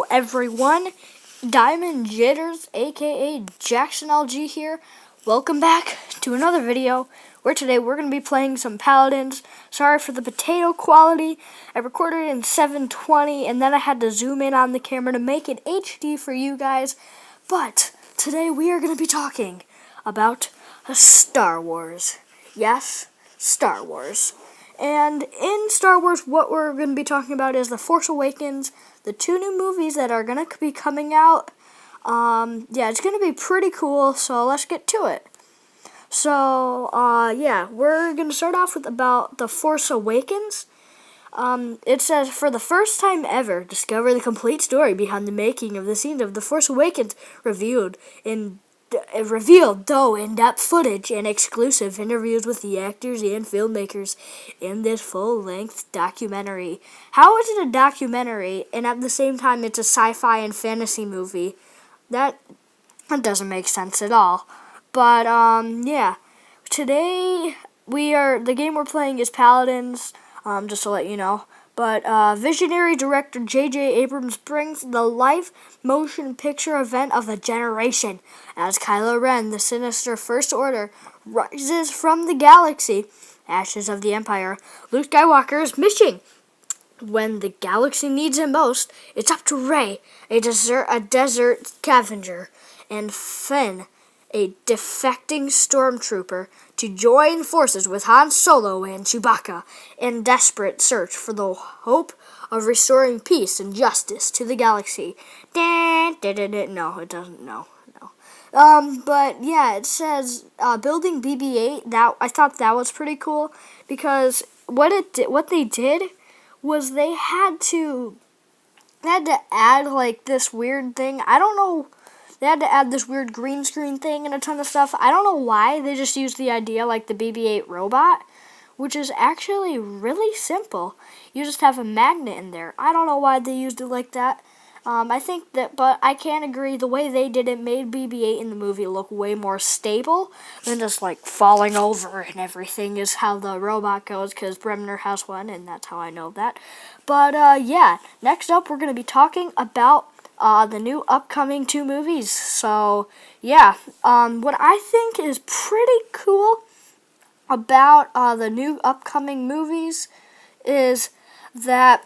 Hello everyone, Diamond Jitters aka Jackson LG here. Welcome back to another video where today we're going to be playing some Paladins. Sorry for the potato quality. I recorded in 720 and then I had to zoom in on the camera to make it HD for you guys. But today we are going to be talking about Star Wars. Yes, Star Wars. And in Star Wars, what we're going to be talking about is The Force Awakens, the two new movies that are going to be coming out. Yeah, it's going to be pretty cool, so let's get to it. So, yeah, we're going to start off with about The Force Awakens. It says, for the first time ever, discover the complete story behind the making of the scenes of The Force Awakens, revealed, though in-depth footage and exclusive interviews with the actors and filmmakers in this full-length documentary. How is it a documentary and at the same time it's a sci-fi and fantasy movie? That doesn't make sense at all. But yeah, today the game we're playing is Paladins. Just to let you know. But visionary director J.J. Abrams brings the live motion picture event of a generation as Kylo Ren, the sinister First Order, rises from the galaxy, ashes of the Empire. Luke Skywalker is missing. When the galaxy needs him most, it's up to Rey, a desert scavenger, and Finn, a defecting stormtrooper, to join forces with Han Solo and Chewbacca in desperate search for the hope of restoring peace and justice to the galaxy. No, it doesn't. No. But yeah, it says building BB-8. That I thought that was pretty cool because what they did was they had to add like this weird thing. I don't know. They had to add this weird green screen thing and a ton of stuff. I don't know why. They just used the idea like the BB-8 robot, which is actually really simple. You just have a magnet in there. I don't know why they used it like that. I think that, but I can't agree. The way they did it made BB-8 in the movie look way more stable than just like falling over and everything is how the robot goes, because Bremner has one, and that's how I know that. But yeah, next up we're going to be talking about the new upcoming two movies. So, yeah, what I think is pretty cool about the new upcoming movies is that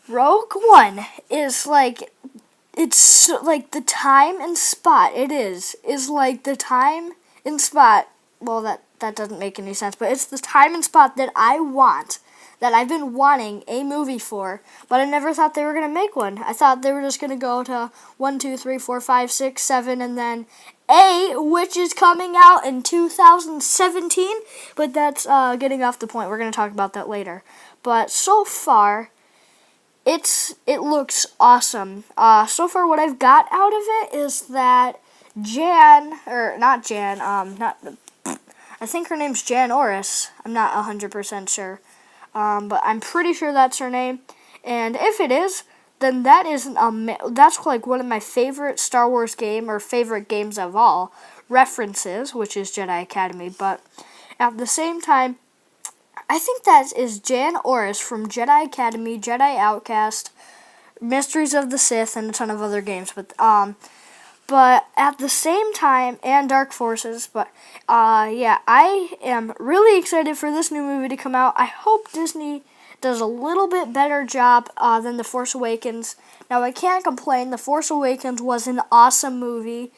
Rogue One is like, it's like the time and spot is like the time and spot, well, that doesn't make any sense, but it's the time and spot that I want, that I've been wanting a movie for, but I never thought they were going to make one. I thought they were just going to go to 1, 2, 3, 4, 5, 6, 7, and then 8, which is coming out in 2017, but that's getting off the point. We're going to talk about that later. But so far, it looks awesome. So far what I've got out of it is that I think her name's Jan Orris. I'm not 100% sure. But I'm pretty sure that's her name. And if it is, then that's like one of my favorite Star Wars game, or favorite games of all, references, which is Jedi Academy. But at the same time, I think that is Jan Orris from Jedi Academy, Jedi Outcast, Mysteries of the Sith, and a ton of other games. But at the same time, and Dark Forces, but yeah, I am really excited for this new movie to come out. I hope Disney does a little bit better job than The Force Awakens. Now, I can't complain. The Force Awakens was an awesome movie,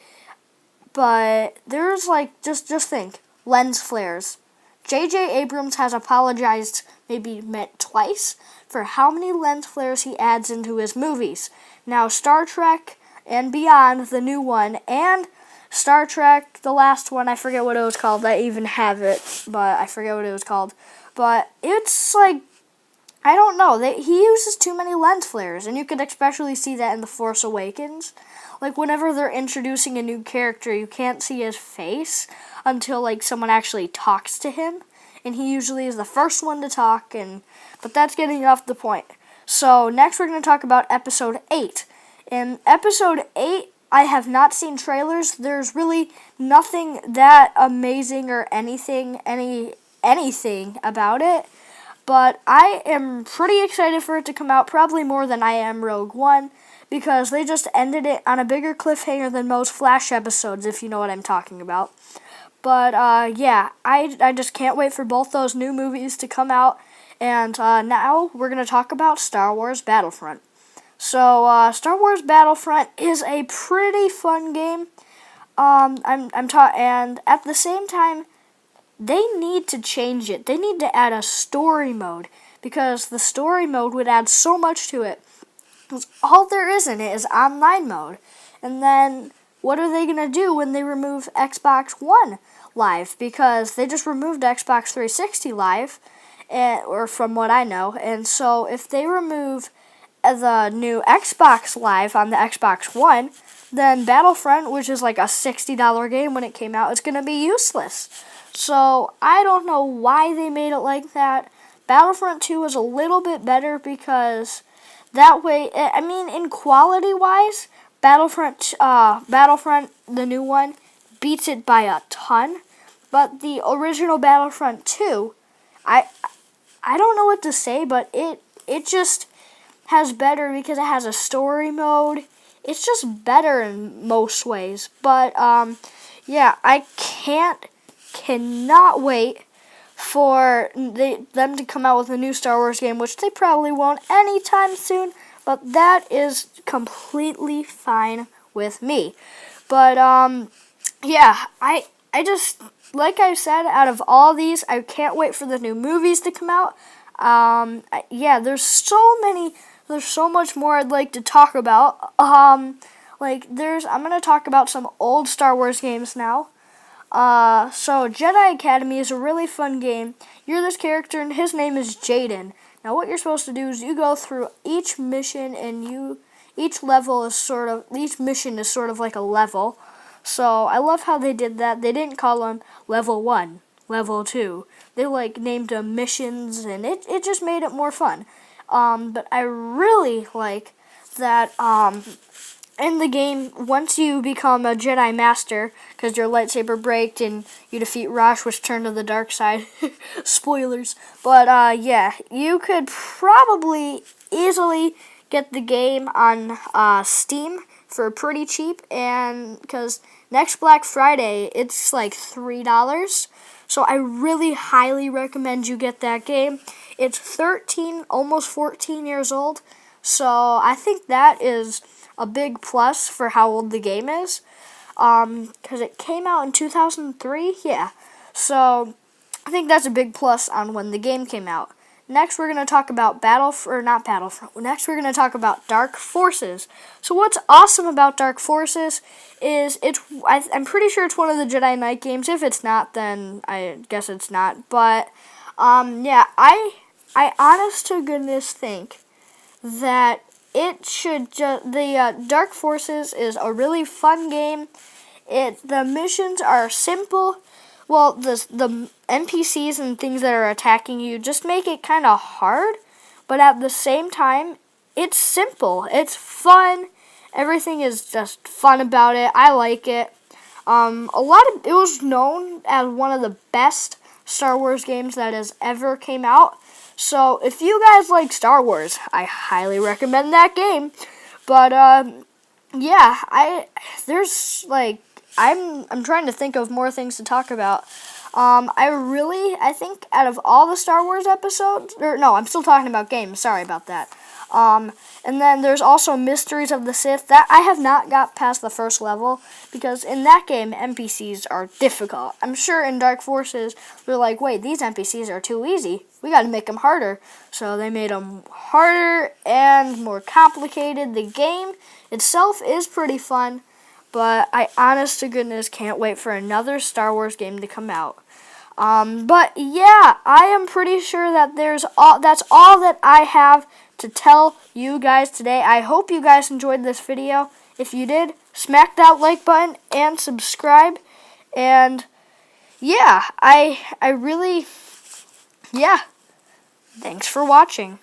but there's like, just think, lens flares. J.J. Abrams has apologized maybe twice for how many lens flares he adds into his movies. Now, Star Trek and Beyond, the new one, and Star Trek, the last one, I forget what it was called. I even have it, but I forget what it was called. But it's like, I don't know. He uses too many lens flares, and you could especially see that in The Force Awakens. Like, whenever they're introducing a new character, you can't see his face until, like, someone actually talks to him. And he usually is the first one to talk, but that's getting off the point. So, next we're going to talk about Episode 8. In Episode 8, I have not seen trailers. There's really nothing that amazing or anything about it. But I am pretty excited for it to come out, probably more than I am Rogue One, because they just ended it on a bigger cliffhanger than most Flash episodes, if you know what I'm talking about. But yeah, I just can't wait for both those new movies to come out. And now we're going to talk about Star Wars Battlefront. So Star Wars Battlefront is a pretty fun game. And at the same time, they need to change it. They need to add a story mode, because the story mode would add so much to it. All there is in it is online mode. And then what are they going to do when they remove Xbox One Live? Because they just removed Xbox 360 Live, or from what I know. And so if they remove the new Xbox Live on the Xbox One, then Battlefront, which is like a $60 game when it came out, is going to be useless. So I don't know why they made it like that. Battlefront 2 is a little bit better, because that way, I mean, in quality-wise, Battlefront, the new one, beats it by a ton. But the original Battlefront 2, I don't know what to say, but it just has better, because it has a story mode. It's just better in most ways. But yeah, I cannot wait for them to come out with a new Star Wars game, which they probably won't anytime soon, but that is completely fine with me. But yeah, I just, like I said, out of all these, I can't wait for the new movies to come out. Yeah, there's so much more I'd like to talk about. I'm gonna talk about some old Star Wars games now. So Jedi Academy is a really fun game. You're this character, and his name is Jaden. Now, what you're supposed to do is you go through each mission, and each mission is sort of like a level. So I love how they did that. They didn't call them level 1, level 2. They named them missions, and it just made it more fun. But I really like that. In the game, once you become a Jedi Master, because your lightsaber breaks and you defeat Rosh, which turned to the dark side. Spoilers. But, yeah, you could probably easily get the game on Steam for pretty cheap, and because next Black Friday, it's like $3. So I really highly recommend you get that game. It's 13, almost 14 years old, so I think that is a big plus for how old the game is, because it came out in 2003, yeah. So I think that's a big plus on when the game came out. Next, we're going to talk about Next, we're going to talk about Dark Forces. So what's awesome about Dark Forces is I'm pretty sure it's one of the Jedi Knight games. If it's not, then I guess it's not. But yeah, I honest to goodness think that the Dark Forces is a really fun game. The missions are simple. Well, the NPCs and things that are attacking you just make it kind of hard, but at the same time, it's simple. It's fun. Everything is just fun about it. I like it. It was known as one of the best Star Wars games that has ever came out. So if you guys like Star Wars, I highly recommend that game. But yeah, I'm trying to think of more things to talk about. I think out of all the Star Wars episodes, I'm still talking about games. Sorry about that. And then there's also Mysteries of the Sith. That I have not got past the first level, because in that game, NPCs are difficult. I'm sure in Dark Forces, they're like, wait, these NPCs are too easy. We got to make them harder. So they made them harder and more complicated. The game itself is pretty fun, but I honest to goodness can't wait for another Star Wars game to come out. But yeah, I am pretty sure that that's all that I have to tell you guys today. I hope you guys enjoyed this video. If you did, smack that like button and subscribe. And yeah, thanks for watching.